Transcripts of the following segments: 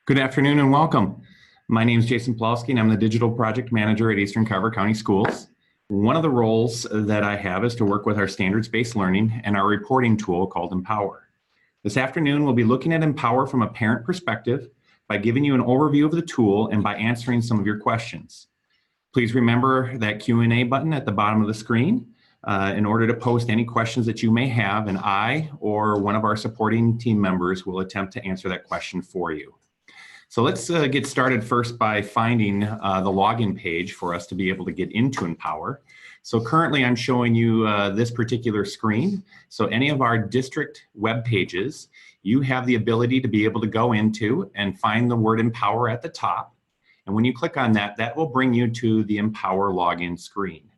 Good afternoon and welcome. My name is Jason Plowski and I'm the Digital Project Manager at Eastern Carver County Schools. One of the roles that I have is to work with our standards-based learning and our reporting tool called Empower. This afternoon, we'll be looking at Empower from a parent perspective by giving you an overview of the tool and by answering some of your questions. Please remember that Q&A button at the bottom of the screen in order to post any questions that you may have, and I or one of our supporting team members will attempt to answer that question for you. So let's get started first by finding the login page for us to be able to get into Empower. So currently I'm showing you this particular screen. So any of our district web pages, you have the ability to be able to go into and find the word Empower at the top. And when you click on that, that will bring you to the Empower login screen.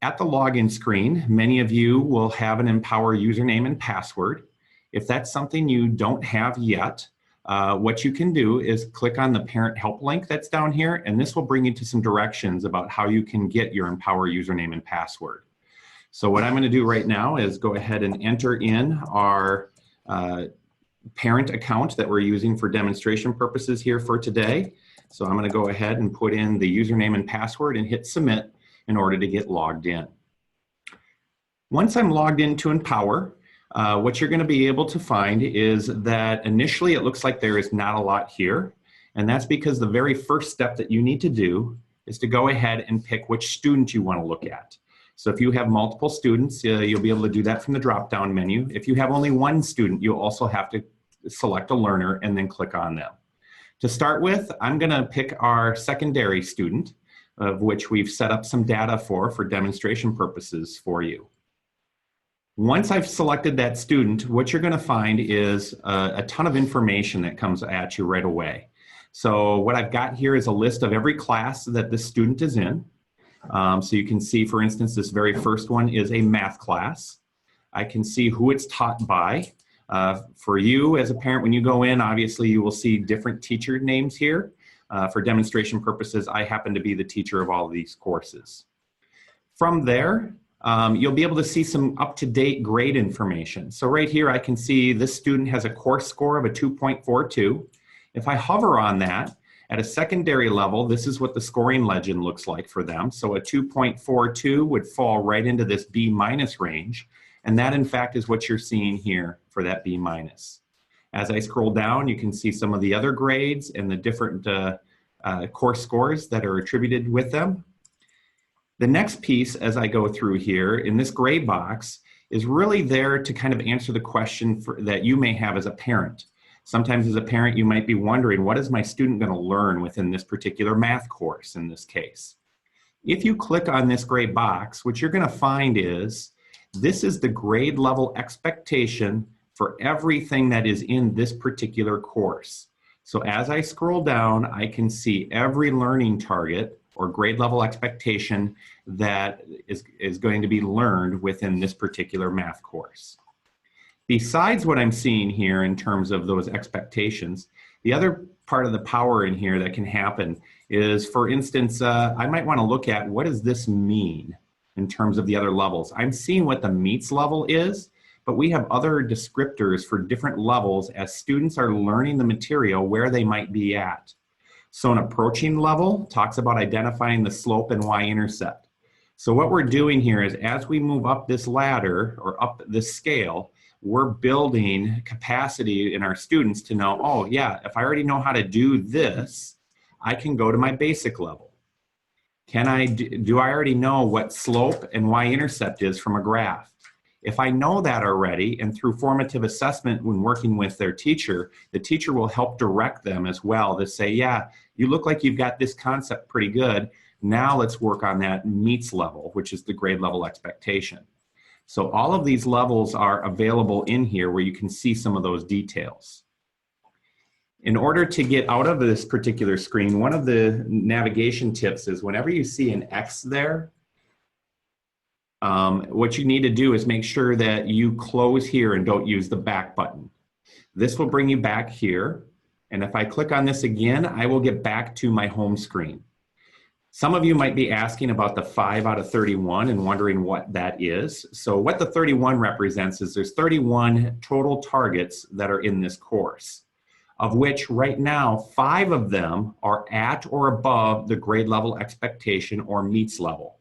At the login screen, many of you will have an Empower username and password. If that's something you don't have yet, what you can do is click on the parent help link that's down here, and this will bring you to some directions about how you can get your Empower username and password. So what I'm going to do right now is go ahead and enter in our parent account that we're using for demonstration purposes here for today. So I'm going to go ahead and put in the username and password and hit submit in order to get logged in. Once I'm logged into Empower, what you're going to be able to find is that initially it looks like there is not a lot here, and that's because the very first step that you need to do is to go ahead and pick which student you want to look at. So if you have multiple students, you'll be able to do that from the drop-down menu. If you have only one student, you'll also have to select a learner and then click on them. To start with, I'm going to pick our secondary student, of which we've set up some data for demonstration purposes for you. Once I've selected that student, what you're going to find is a ton of information that comes at you right away. So what I've got here is a list of every class that this student is in. So you can see, for instance, this very first one is a math class. I can see who it's taught by. For you as a parent, when you go in, obviously you will see different teacher names here. For demonstration purposes, I happen to be the teacher of all of these courses. From there, you'll be able to see some up-to-date grade information. So right here I can see this student has a course score of a 2.42. If I hover on that, at a secondary level, this is what the scoring legend looks like for them. So a 2.42 would fall right into this B- range, and that in fact is what you're seeing here for that B-. As I scroll down, you can see some of the other grades and the different course scores that are attributed with them. The next piece, as I go through here, in this gray box, is really there to kind of answer the question that you may have as a parent. Sometimes as a parent, you might be wondering, what is my student going to learn within this particular math course in this case? If you click on this gray box, what you're going to find is, this is the grade level expectation for everything that is in this particular course. So as I scroll down, I can see every learning target or grade level expectation that is going to be learned within this particular math course. Besides what I'm seeing here in terms of those expectations, the other part of the power in here that can happen is, for instance, I might want to look at what does this mean in terms of the other levels. I'm seeing what the meets level is, but we have other descriptors for different levels as students are learning the material where they might be at. So an approaching level talks about identifying the slope and y-intercept. So what we're doing here is, as we move up this ladder or up this scale, we're building capacity in our students to know, oh yeah, if I already know how to do this, I can go to my basic level. Do I already know what slope and y-intercept is from a graph? If I know that already, and through formative assessment when working with their teacher, the teacher will help direct them as well to say, yeah, you look like you've got this concept pretty good. Now let's work on that meets level, which is the grade level expectation. So all of these levels are available in here where you can see some of those details. In order to get out of this particular screen, one of the navigation tips is whenever you see an X there, what you need to do is make sure that you close here and don't use the back button. This will bring you back here. And if I click on this again, I will get back to my home screen. Some of you might be asking about the 5 out of 31 and wondering what that is. So what the 31 represents is there's 31 total targets that are in this course. of which right now 5 of them are at or above the grade level expectation or meets level.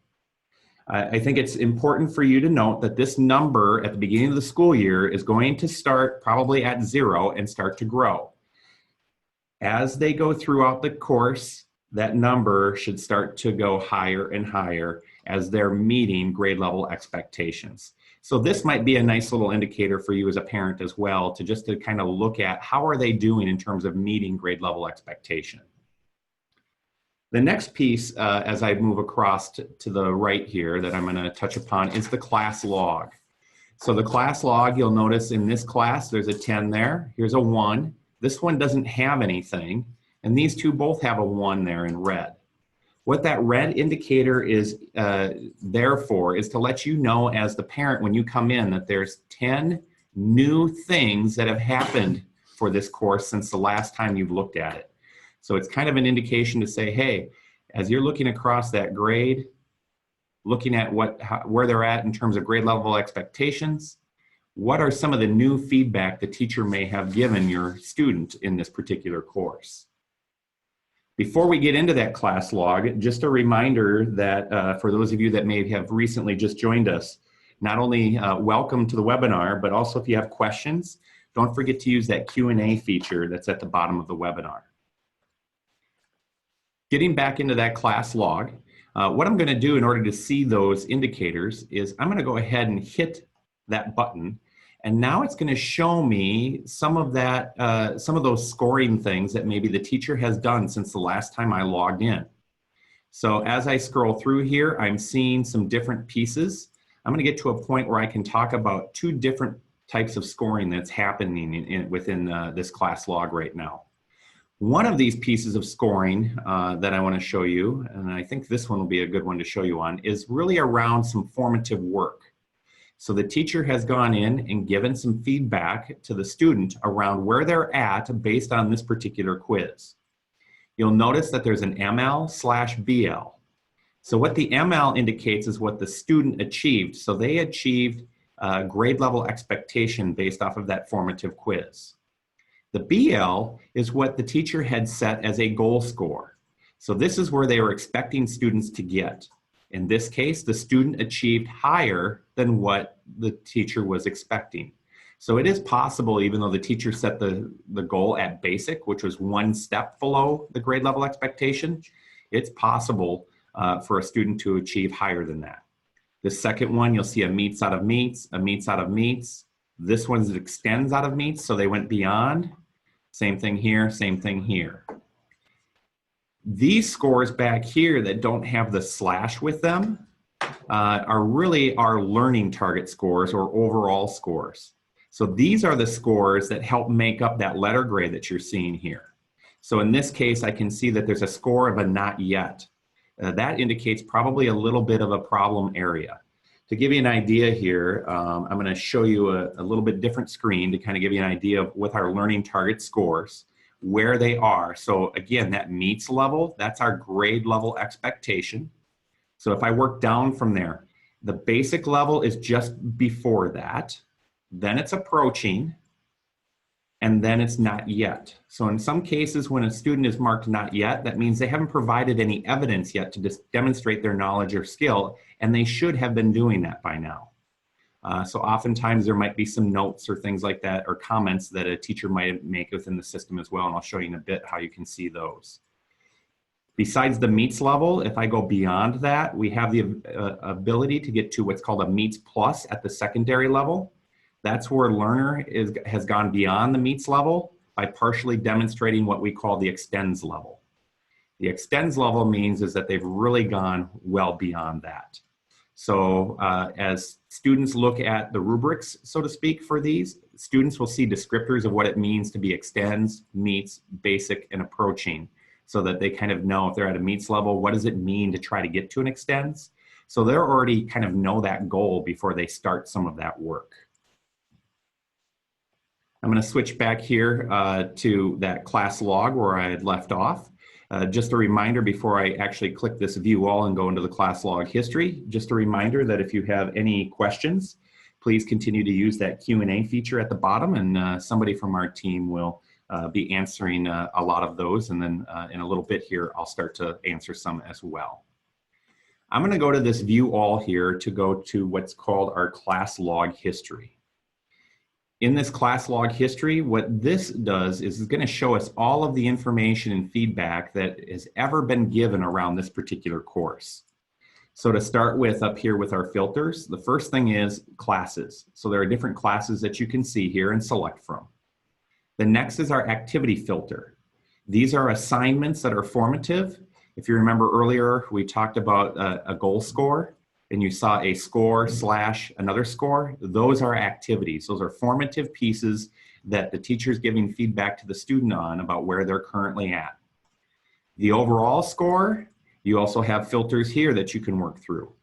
I think it's important for you to note that this number at the beginning of the school year is going to start probably at 0 and start to grow. As they go throughout the course, that number should start to go higher and higher as they're meeting grade level expectations. So this might be a nice little indicator for you as a parent as well, to just to kind of look at how are they doing in terms of meeting grade level expectation. The next piece, as I move across to the right here that I'm going to touch upon, is the class log. So the class log, you'll notice in this class, there's a 10 there. Here's a 1. This one doesn't have anything. And these two both have a 1 there in red. What that red indicator is there for is to let you know as the parent when you come in that there's 10 new things that have happened for this course since the last time you've looked at it. So it's kind of an indication to say, hey, as you're looking across that grade, looking at where they're at in terms of grade level expectations, what are some of the new feedback the teacher may have given your student in this particular course? Before we get into that class log, just a reminder that for those of you that may have recently just joined us, not only welcome to the webinar, but also if you have questions, don't forget to use that Q&A feature that's at the bottom of the webinar. Getting back into that class log, what I'm going to do in order to see those indicators is I'm going to go ahead and hit that button, and now it's going to show me some of those scoring things that maybe the teacher has done since the last time I logged in. So as I scroll through here, I'm seeing some different pieces. I'm going to get to a point where I can talk about 2 different types of scoring that's happening within this class log right now. One of these pieces of scoring that I want to show you, and I think this one will be a good one to show you on, is really around some formative work. So the teacher has gone in and given some feedback to the student around where they're at based on this particular quiz. You'll notice that there's an ML/BL. So what the ML indicates is what the student achieved. So they achieved grade level expectation based off of that formative quiz. The BL is what the teacher had set as a goal score. So this is where they were expecting students to get. In this case, the student achieved higher than what the teacher was expecting. So it is possible, even though the teacher set the goal at basic, which was 1 step below the grade level expectation, it's possible for a student to achieve higher than that. The second one, you'll see a meets out of meets, a meets out of meets. This one's extends out of meets, so they went beyond. Same thing here, same thing here. These scores back here that don't have the slash with them are really our learning target scores or overall scores. So these are the scores that help make up that letter grade that you're seeing here. So in this case, I can see that there's a score of a not yet. That indicates probably a little bit of a problem area. To give you an idea here, I'm going to show you a little bit different screen to kind of give you an idea of with our learning target scores, where they are. So again, that meets level, that's our grade level expectation. So if I work down from there, the basic level is just before that, then it's approaching, and then it's not yet. So in some cases, when a student is marked not yet, that means they haven't provided any evidence yet to just demonstrate their knowledge or skill, and they should have been doing that by now. So oftentimes there might be some notes or things like that or comments that a teacher might make within the system as well, and I'll show you in a bit how you can see those. Besides the meets level, if I go beyond that, we have the ability to get to what's called a meets plus at the secondary level. That's where a learner has gone beyond the meets level by partially demonstrating what we call the extends level. The extends level means is that they've really gone well beyond that. So as students look at the rubrics, so to speak, for these, students will see descriptors of what it means to be extends, meets, basic, and approaching, so that they kind of know if they're at a meets level, what does it mean to try to get to an extends? So they already kind of know that goal before they start some of that work. I'm going to switch back here to that class log where I had left off. Just a reminder before I actually click this view all and go into the class log history, just a reminder that if you have any questions, please continue to use that Q&A feature at the bottom, and somebody from our team will be answering a lot of those, and then in a little bit here, I'll start to answer some as well. I'm going to go to this view all here to go to what's called our class log history. In this class log history, what this does is it's going to show us all of the information and feedback that has ever been given around this particular course. So to start with, up here with our filters, the first thing is classes. So there are different classes that you can see here and select from. The next is our activity filter. These are assignments that are formative. If you remember earlier, we talked about a goal score, and you saw a score slash another score. Those are activities. Those are formative pieces that the teacher is giving feedback to the student on about where they're currently at. The overall score, you also have filters here that you can work through.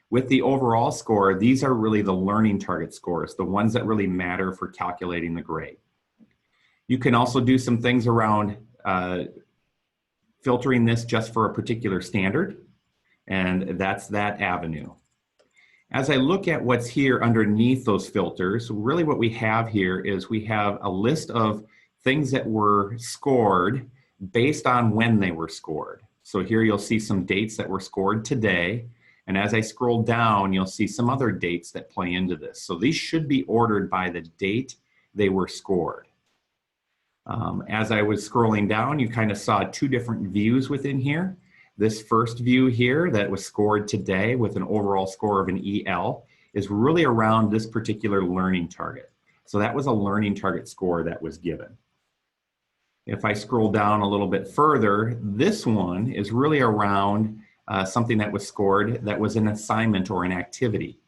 With the overall score, these are really the learning target scores, the ones that really matter for calculating the grade. You can also do some things around filtering this just for a particular standard, and that's that avenue. As I look at what's here underneath those filters, really what we have here is we have a list of things that were scored based on when they were scored. So here you'll see some dates that were scored today, and as I scroll down, you'll see some other dates that play into this. So these should be ordered by the date they were scored. As I was scrolling down, you kind of saw two different views within here. This first view here that was scored today with an overall score of an EL is really around this particular learning target. So that was a learning target score that was given. If I scroll down a little bit further, this one is really around something that was scored that was an assignment or an activity.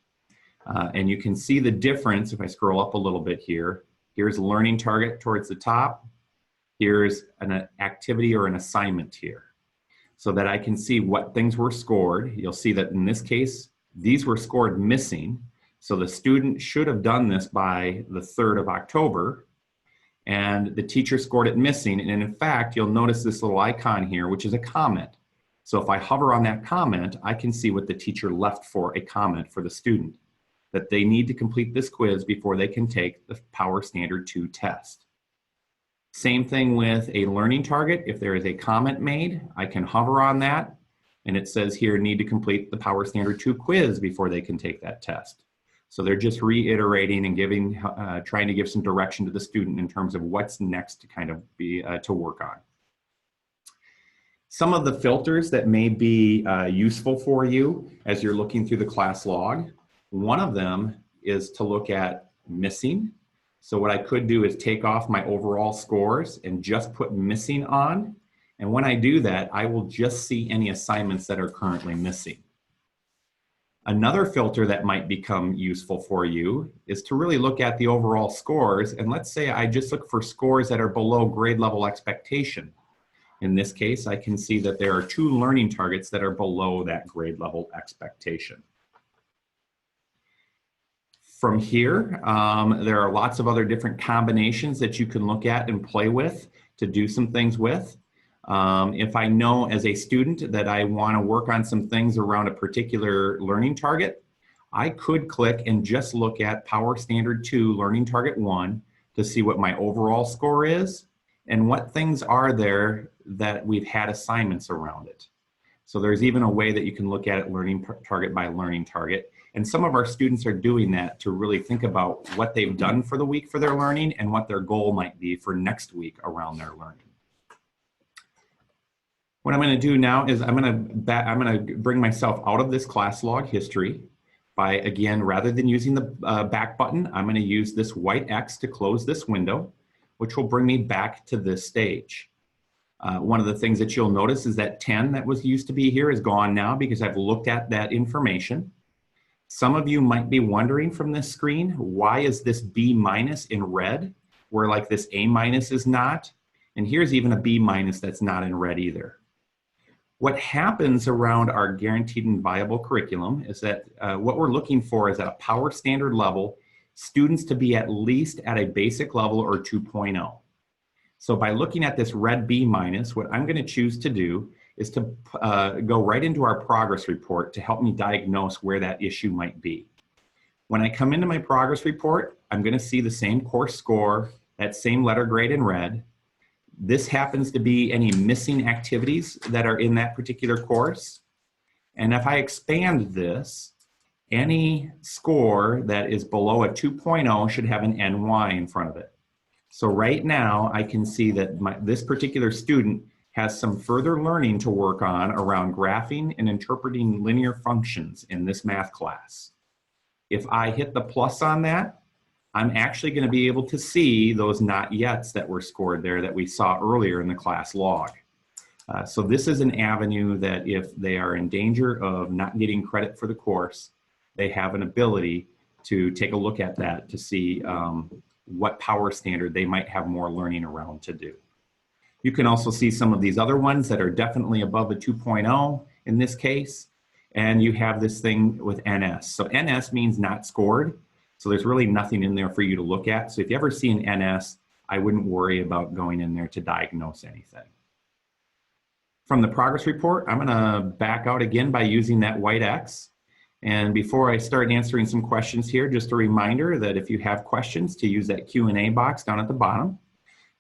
And you can see the difference if I scroll up a little bit here. Here's a learning target towards the top. Here's an activity or an assignment here, so that I can see what things were scored. You'll see that in this case, these were scored missing. So the student should have done this by the 3rd of October, and the teacher scored it missing. And in fact, you'll notice this little icon here, which is a comment. So if I hover on that comment, I can see what the teacher left for a comment for the student, that they need to complete this quiz before they can take the Power Standard 2 test. Same thing with a learning target. If there is a comment made, I can hover on that, and it says here, need to complete the Power Standard 2 quiz before they can take that test. So they're just reiterating and giving, trying to give some direction to the student in terms of what's next to kind of be, to work on. Some of the filters that may be useful for you as you're looking through the class log. One of them is to look at missing. So what I could do is take off my overall scores and just put missing on. And when I do that, I will just see any assignments that are currently missing. Another filter that might become useful for you is to really look at the overall scores. And let's say I just look for scores that are below grade level expectation. In this case, I can see that there are 2 learning targets that are below that grade level expectation. From here, there are lots of other different combinations that you can look at and play with to do some things with. If I know as a student that I want to work on some things around a particular learning target, I could click and just look at Power Standard 2 Learning Target 1 to see what my overall score is and what things are there that we've had assignments around it. So there's even a way that you can look at it learning target by learning target. And some of our students are doing that to really think about what they've done for the week for their learning and what their goal might be for next week around their learning. What I'm going to do now is I'm going to bring myself out of this class log history by, again, rather than using the back button, I'm going to use this white X to close this window, which will bring me back to this stage. One of the things that you'll notice is that 10 that was used to be here is gone now because I've looked at that information. Some of you might be wondering from this screen, why is this B- in red, where like this A- is not? And here's even a B- that's not in red either. What happens around our guaranteed and viable curriculum is that what we're looking for is at a Power Standard level, students to be at least at a basic level or 2.0. So by looking at this red B-, what I'm going to choose to do is to go right into our progress report to help me diagnose where that issue might be. When I come into my progress report, I'm going to see the same course score, that same letter grade in red, This happens to be any missing activities that are in that particular course. And if I expand this, any score that is below a 2.0 should have an NY in front of it. So right now I can see that this particular student has some further learning to work on around graphing and interpreting linear functions in this math class. If I hit the plus on that, I'm actually going to be able to see those not yets that were scored there that we saw earlier in the class log. So this is an avenue that if they are in danger of not getting credit for the course, they have an ability to take a look at that to see what power standard they might have more learning around to do. You can also see some of these other ones that are definitely above a 2.0 in this case, and you have this thing with NS. So NS means not scored, so there's really nothing in there for you to look at. So if you ever see an NS, I wouldn't worry about going in there to diagnose anything. From the progress report, I'm gonna back out again by using that white X. And before I start answering some questions here, just a reminder that if you have questions to use that Q&A box down at the bottom.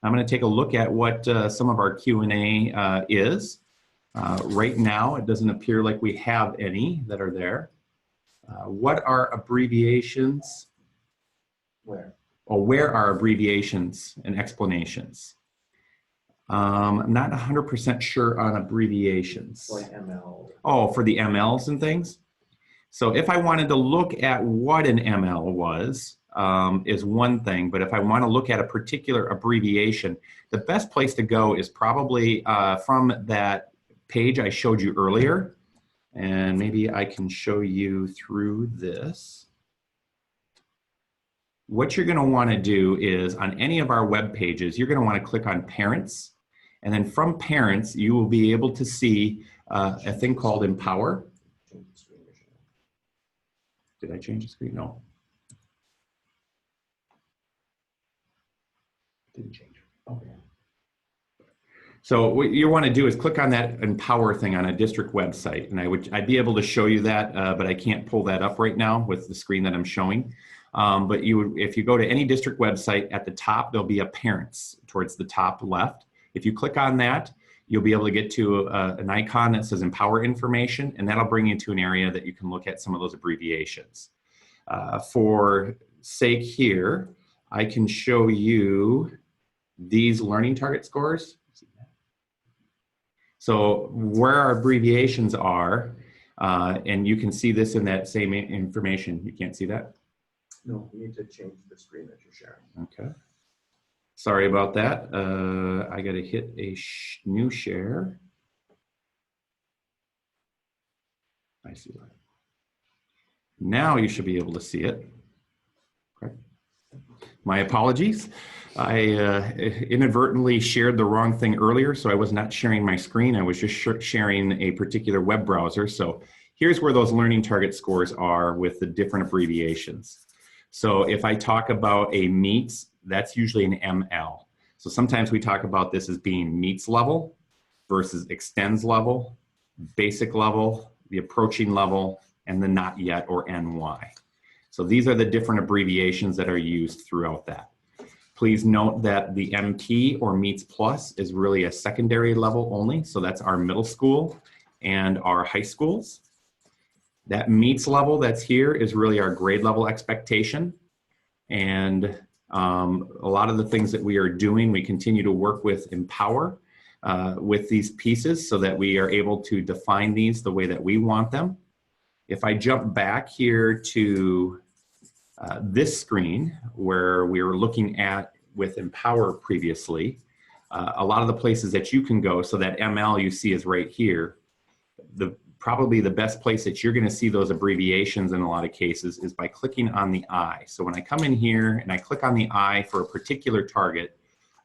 I'm going to take a look at what some of our Q&A is. Right now, it doesn't appear like we have any that are there. What are abbreviations? Where? Oh, where are abbreviations and explanations? I'm not 100% sure on abbreviations. Like ML. Oh, for the MLs and things? So if I wanted to look at what an ML was, is one thing, but if I want to look at a particular abbreviation, the best place to go is probably from that page I showed you earlier, and maybe I can show you through this. What you're going to want to do is on any of our web pages, you're going to want to click on Parents, and then from Parents, you will be able to see a thing called Empower. Did I change the screen? No. Didn't change. Okay. So what you want to do is click on that Empower thing on a district website, and I'd be able to show you that, but I can't pull that up right now with the screen that I'm showing. But if you go to any district website, at the top there'll be a Parents towards the top left. If you click on that, you'll be able to get to an icon that says Empower Information, and that'll bring you to an area that you can look at some of those abbreviations. For sake here, I can show you these learning target scores. So where our abbreviations are, and you can see this in that same information. You can't see that? No, you need to change the screen that you're sharing. Okay. Sorry about that. I got to hit a new share. I see that. Now you should be able to see it. Okay. My apologies. I inadvertently shared the wrong thing earlier, so I was not sharing my screen. I was just sharing a particular web browser. So here's where those learning target scores are with the different abbreviations. So if I talk about a MEETS, that's usually an ML. So sometimes we talk about this as being MEETS level versus extends level, basic level, the approaching level, and the not yet or NY. So these are the different abbreviations that are used throughout that. Please note that the MT or MEETS Plus is really a secondary level only. So that's our middle school and our high schools. That MEETS level that's here is really our grade level expectation. And a lot of the things that we are doing, we continue to work with Empower with these pieces so that we are able to define these the way that we want them. If I jump back here to this screen where we were looking at with Empower previously, a lot of the places that you can go, so that ML you see is right here. Probably the best place that you're going to see those abbreviations in a lot of cases is by clicking on the I. So when I come in here and I click on the I for a particular target,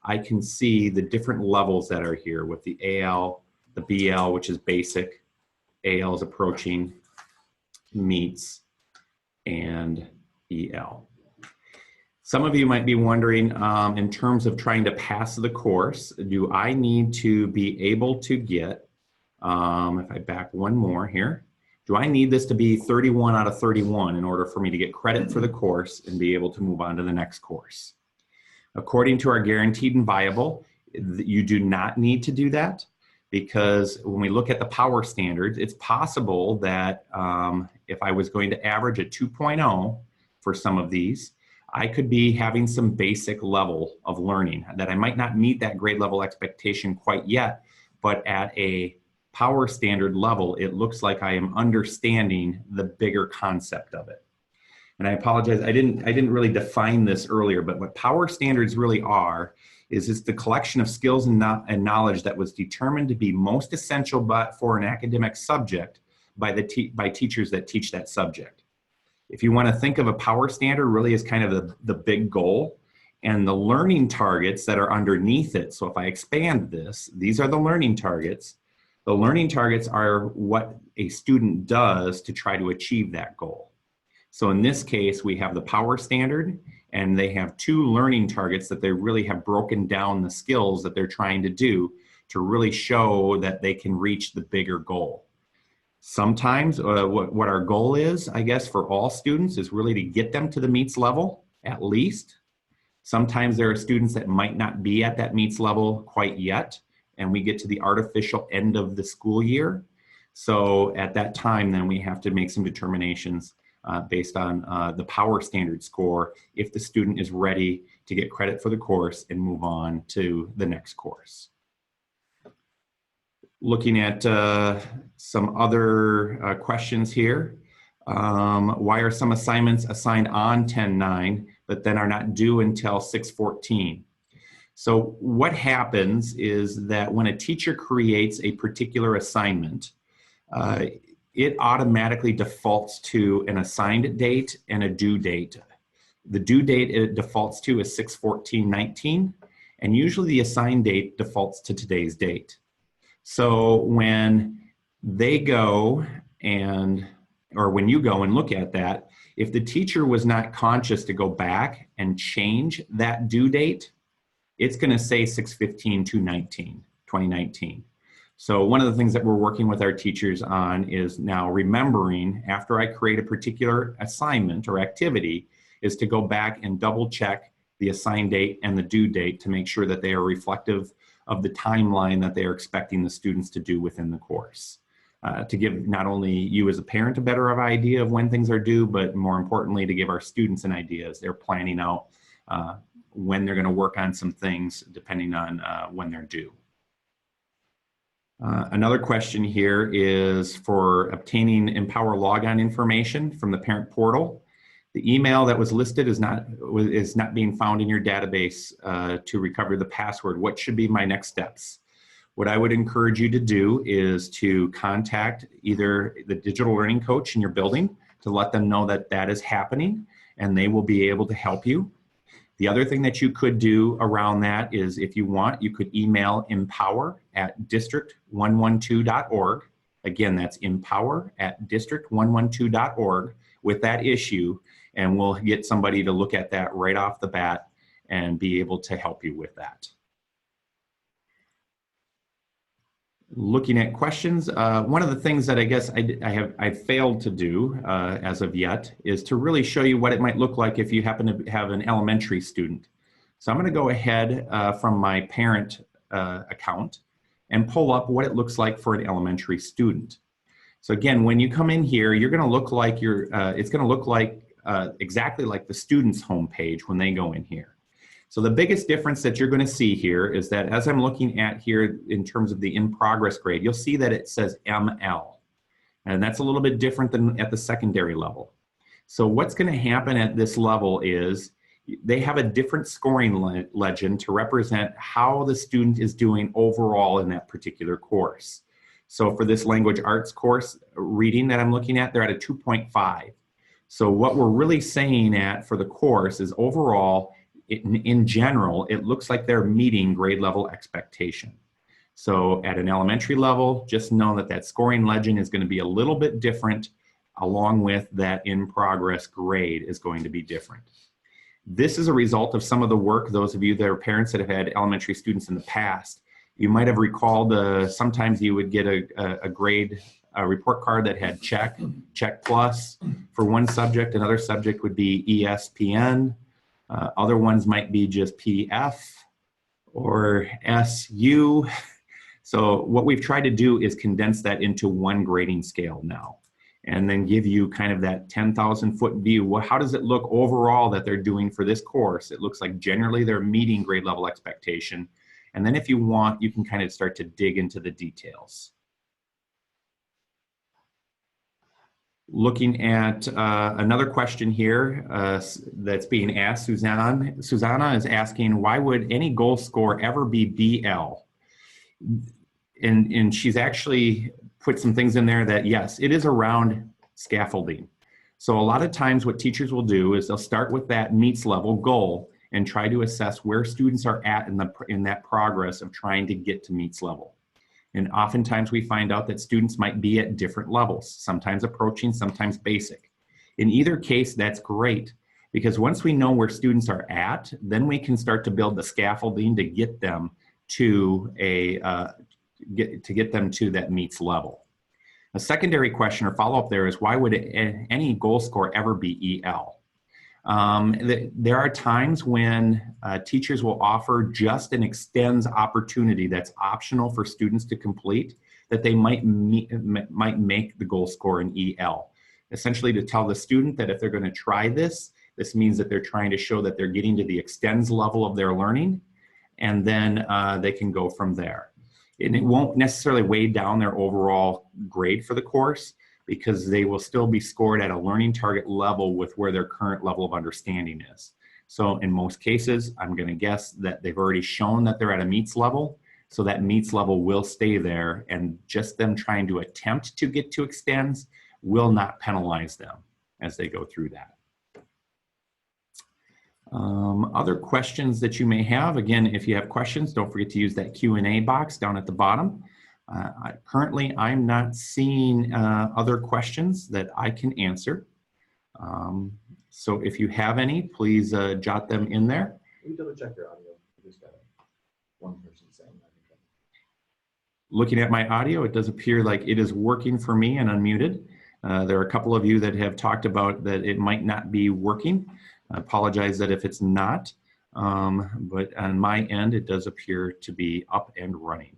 I can see the different levels that are here with the AL, the BL, which is basic, AL is approaching, MEETS, and EL. Some of you might be wondering, in terms of trying to pass the course, do I need to be able to get, if I back one more here, do I need this to be 31 out of 31 in order for me to get credit for the course and be able to move on to the next course? According to our guaranteed and viable, You do not need to do that, because when we look at the power standards, it's possible that if I was going to average a 2.0 for some of these, I could be having some basic level of learning that I might not meet that grade level expectation quite yet, but at a power standard level, it looks like I am understanding the bigger concept of it. And I apologize, I didn't really define this earlier, but what power standards really are is it's the collection of skills and knowledge that was determined to be most essential for an academic subject by teachers that teach that subject. If you want to think of a power standard really as kind of the big goal, and the learning targets that are underneath it. So if I expand this, these are the learning targets. The learning targets are what a student does to try to achieve that goal. So in this case, we have the power standard, and they have 2 learning targets that they really have broken down the skills that they're trying to do to really show that they can reach the bigger goal. Sometimes what our goal is, I guess, for all students is really to get them to the MEETS level, at least. Sometimes there are students that might not be at that MEETS level quite yet, and we get to the artificial end of the school year. So at that time, then we have to make some determinations based on the power standard score if the student is ready to get credit for the course and move on to the next course. Looking at some other questions here. Why are some assignments assigned on 10/9 but then are not due until 6/14? So what happens is that when a teacher creates a particular assignment, it automatically defaults to an assigned date and a due date. The due date it defaults to is 6/14/19, and usually the assigned date defaults to today's date. So when they go or when you go and look at that, if the teacher was not conscious to go back and change that due date, it's going to say 6/15/2019. So one of the things that we're working with our teachers on is now remembering after I create a particular assignment or activity is to go back and double check the assigned date and the due date to make sure that they are reflective of the timeline that they are expecting the students to do within the course. To give not only you as a parent a better idea of when things are due, but more importantly, to give our students an idea as they're planning out when they're going to work on some things depending on when they're due. Another question here is for obtaining Empower logon information from the parent portal. The email that was listed is not being found in your database to recover the password. What should be my next steps? What I would encourage you to do is to contact either the digital learning coach in your building to let them know that that is happening, and they will be able to help you. The other thing that you could do around that is, if you want, you could email empower@district112.org. Again, that's empower@district112.org with that issue, and we'll get somebody to look at that right off the bat and be able to help you with that. Looking at questions, one of the things that I guess I've failed to do as of yet is to really show you what it might look like if you happen to have an elementary student. So I'm going to go ahead from my parent account and pull up what it looks like for an elementary student. So again, when you come in here, you're going to look like it's going to look like exactly like the student's homepage when they go in here. So the biggest difference that you're going to see here is that as I'm looking at here in terms of the in progress grade, you'll see that it says ML. And that's a little bit different than at the secondary level. So what's going to happen at this level is they have a different scoring legend to represent how the student is doing overall in that particular course. So for this language arts course reading that I'm looking at, they're at a 2.5. So what we're really saying for the course is overall, in general, it looks like they're meeting grade level expectation. So at an elementary level, just know that that scoring legend is going to be a little bit different, along with that in progress grade is going to be different. This is a result of some of the work, those of you that are parents that have had elementary students in the past, you might have recalled sometimes you would get a grade report card that had check plus for one subject. Another subject would be ESPN. Other ones might be just PF or SU. So what we've tried to do is condense that into one grading scale now, and then give you kind of that 10,000 foot view. Well, how does it look overall that they're doing for this course? It looks like generally they're meeting grade level expectation. And then if you want, you can kind of start to dig into the details. Looking at another question here that's being asked, Susanna is asking, why would any goal score ever be BL? And she's actually put some things in there that, yes, it is around scaffolding. So a lot of times what teachers will do is they'll start with that meets level goal and try to assess where students are at in that progress of trying to get to meets level. And oftentimes we find out that students might be at different levels, sometimes approaching, sometimes basic. In either case, that's great, because once we know where students are at, then we can start to build the scaffolding to get them to get them to that meets level. A secondary question or follow-up there is, why would any goal score ever be EL? There are times when teachers will offer just an extends opportunity that's optional for students to complete, that they might make the goal score an EL. Essentially to tell the student that if they're going to try this, this means that they're trying to show that they're getting to the extends level of their learning, and then they can go from there. And it won't necessarily weigh down their overall grade for the course, because they will still be scored at a learning target level with where their current level of understanding is. So in most cases, I'm going to guess that they've already shown that they're at a meets level, so that meets level will stay there, and just them trying to attempt to get to extends will not penalize them as they go through that. Other questions that you may have, again, if you have questions, don't forget to use that Q&A box down at the bottom. Currently, I'm not seeing other questions that I can answer. So if you have any, please jot them in there. You double check your audio. You just got one person saying that. Looking at my audio, it does appear like it is working for me and unmuted. There are a couple of you that have talked about that it might not be working. I apologize that if it's not, but on my end, it does appear to be up and running.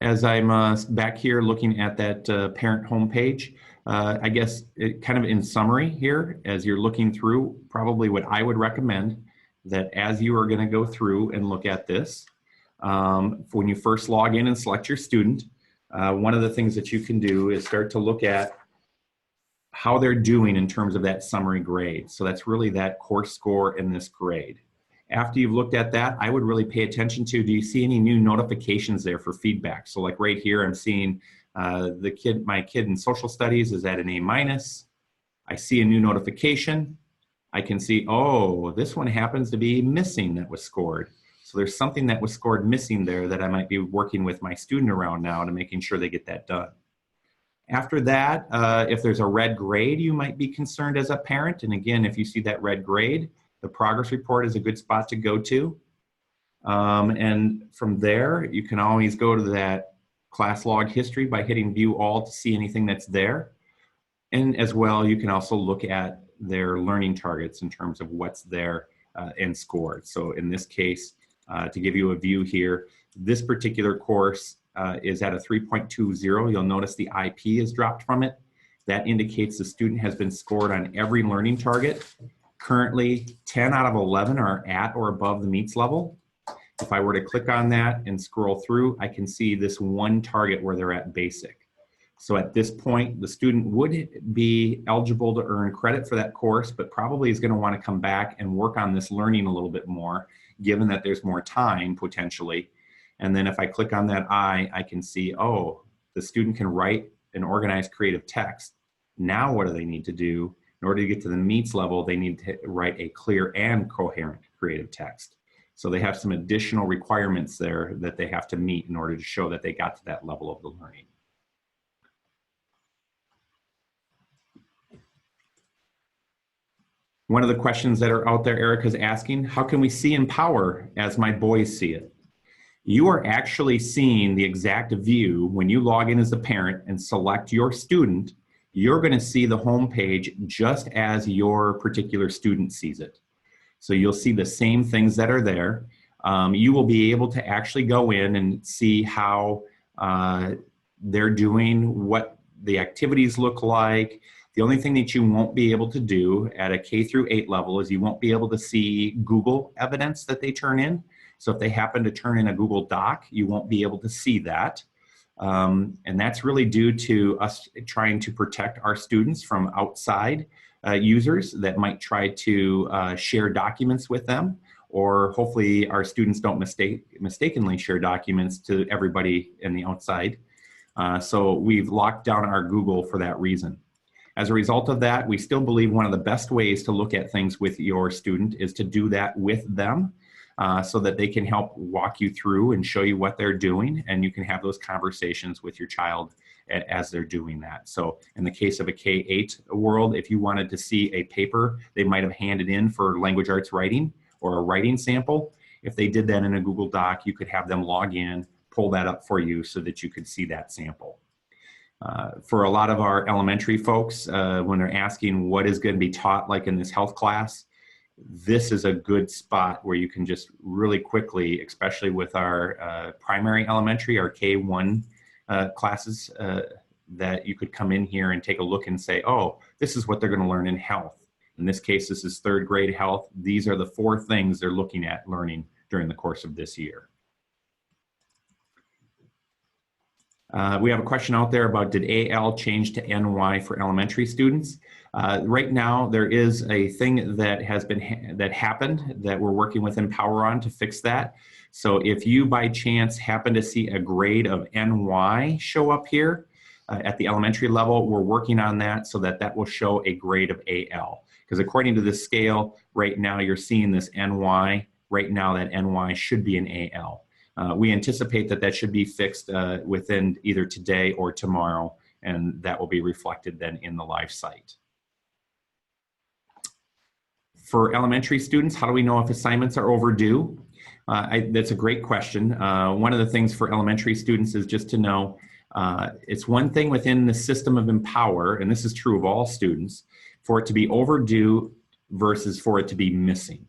As I'm back here looking at that parent homepage, I guess kind of in summary here, as you're looking through, probably what I would recommend that as you are going to go through and look at this, when you first log in and select your student, one of the things that you can do is start to look at how they're doing in terms of that summary grade. So that's really that course score in this grade. After you've looked at that, I would really pay attention to, do you see any new notifications there for feedback? So like right here, I'm seeing my kid in social studies is at an A-. I see a new notification. I can see, oh, this one happens to be missing that was scored. So there's something that was scored missing there that I might be working with my student around now to making sure they get that done. After that, if there's a red grade, you might be concerned as a parent. And again, if you see that red grade, the progress report is a good spot to go to. And from there, you can always go to that class log history by hitting view all to see anything that's there. And as well, you can also look at their learning targets in terms of what's there and scored. So in this case, to give you a view here, this particular course is at a 3.20. You'll notice the IP is dropped from it. That indicates the student has been scored on every learning target. Currently, 10 out of 11 are at or above the meets level. If I were to click on that and scroll through, I can see this one target where they're at basic. So at this point, the student would be eligible to earn credit for that course, but probably is going to want to come back and work on this learning a little bit more, given that there's more time potentially. And then if I click on that I can see, oh, the student can write and organize creative text. Now what do they need to do? In order to get to the meets level, they need to write a clear and coherent creative text. So they have some additional requirements there that they have to meet in order to show that they got to that level of the learning. One of the questions that are out there, Erica's asking, how can we see Empower as my boys see it? You are actually seeing the exact view when you log in as a parent and select your student. you're going to see the home page just as your particular student sees it. So you'll see the same things that are there. You will be able to actually go in and see how they're doing, what the activities look like. The only thing that you won't be able to do at a K through 8 level is you won't be able to see Google evidence that they turn in. So if they happen to turn in a Google Doc, you won't be able to see that. And that's really due to us trying to protect our students from outside users that might try to share documents with them, or hopefully our students don't mistakenly share documents to everybody in the outside. So we've locked down our Google for that reason. As a result of that, we still believe one of the best ways to look at things with your student is to do that with them, so that they can help walk you through and show you what they're doing, and you can have those conversations with your child as they're doing that. So in the case of a K-8 world, if you wanted to see a paper they might have handed in for language arts writing or a writing sample, if they did that in a Google Doc, you could have them log in, pull that up for you so that you could see that sample. For a lot of our elementary folks, when they're asking what is going to be taught like in this health class, this is a good spot where you can just really quickly, especially with our primary elementary, our K1 classes, that you could come in here and take a look and say, oh, this is what they're going to learn in health. In this case, this is 3rd grade health. These are the 4 things they're looking at learning during the course of this year. We have a question out there about, did AL change to NY for elementary students? Right now, there is a thing that happened that we're working with Empower on to fix that. So if you by chance happen to see a grade of NY show up here at the elementary level, we're working on that so that that will show a grade of AL. Because according to this scale, right now you're seeing this NY. Right now that NY should be an AL. We anticipate that that should be fixed within either today or tomorrow, and that will be reflected then in the live site. For elementary students, how do we know if assignments are overdue? That's a great question. One of the things for elementary students is just to know, it's one thing within the system of Empower, and this is true of all students, for it to be overdue versus for it to be missing.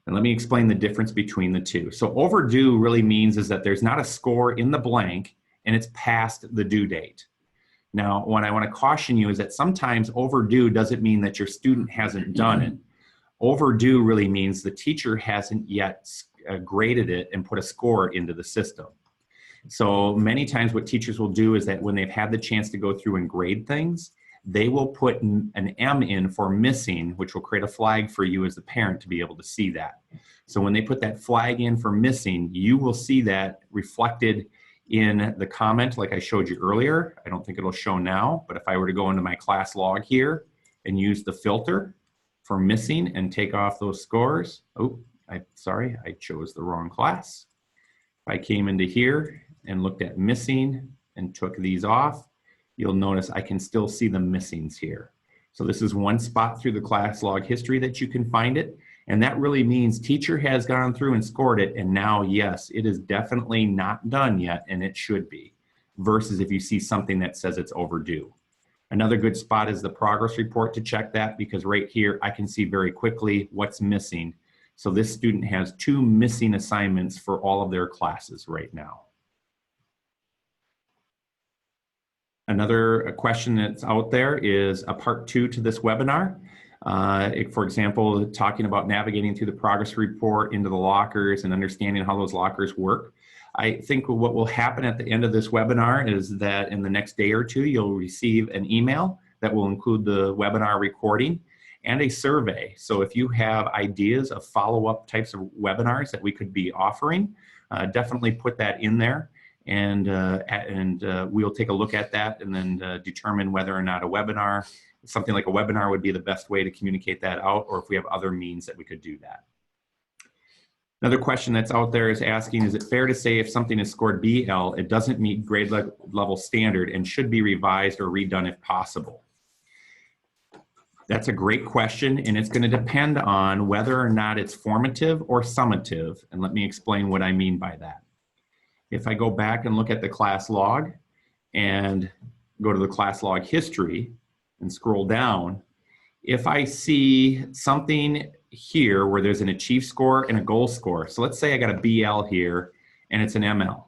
And let me explain the difference between the two. So overdue really means is that there's not a score in the blank and it's past the due date. Now, what I want to caution you is that sometimes overdue doesn't mean that your student hasn't done it. Overdue really means the teacher hasn't yet graded it and put a score into the system. So many times what teachers will do is that when they've had the chance to go through and grade things, they will put an M in for missing, which will create a flag for you as the parent to be able to see that. So when they put that flag in for missing, you will see that reflected in the comment like I showed you earlier. I don't think it'll show now, but if I were to go into my class log here and use the filter for missing and take off those scores, sorry, I chose the wrong class. If I came into here and looked at missing and took these off, you'll notice I can still see the missings here. So this is one spot through the class log history that you can find it. And that really means teacher has gone through and scored it. And now, yes, it is definitely not done yet, and it should be, versus if you see something that says it's overdue. Another good spot is the progress report to check that, because right here I can see very quickly what's missing. So this student has 2 missing assignments for all of their classes right now. Another question that's out there is a part 2 to this webinar. For example, talking about navigating through the progress report into the lockers and understanding how those lockers work. I think what will happen at the end of this webinar is that in the next day or 2, you'll receive an email that will include the webinar recording and a survey. So if you have ideas of follow-up types of webinars that we could be offering, definitely put that in there. And we'll take a look at that and then determine whether or not a webinar, something like a webinar would be the best way to communicate that out, or if we have other means that we could do that. Another question that's out there is asking, is it fair to say if something is scored BL, it doesn't meet grade level standard and should be revised or redone if possible? That's a great question, and it's going to depend on whether or not it's formative or summative, and let me explain what I mean by that. If I go back and look at the class log and go to the class log history, and scroll down, if I see something here where there's an achieve score and a goal score, so let's say I got a BL here and it's an ML.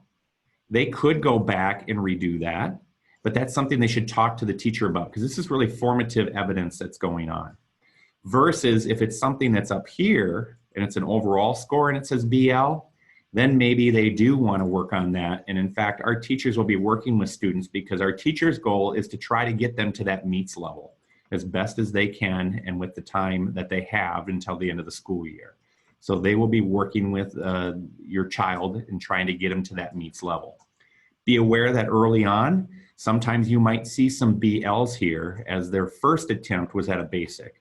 They could go back and redo that, but that's something they should talk to the teacher about because this is really formative evidence that's going on. Versus if it's something that's up here and it's an overall score and it says BL, then maybe they do want to work on that. And in fact, our teachers will be working with students because our teacher's goal is to try to get them to that meets level as best as they can and with the time that they have until the end of the school year. So they will be working with your child and trying to get them to that meets level. Be aware that early on, sometimes you might see some BLs here as their first attempt was at a basic.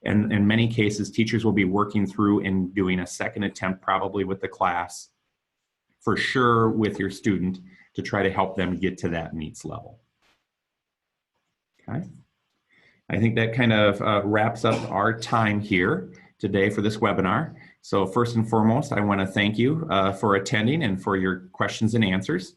And in many cases, teachers will be working through and doing a second attempt probably with the class, for sure with your student, to try to help them get to that meets level. Okay. I think that kind of wraps up our time here today for this webinar. So first and foremost, I want to thank you for attending and for your questions and answers.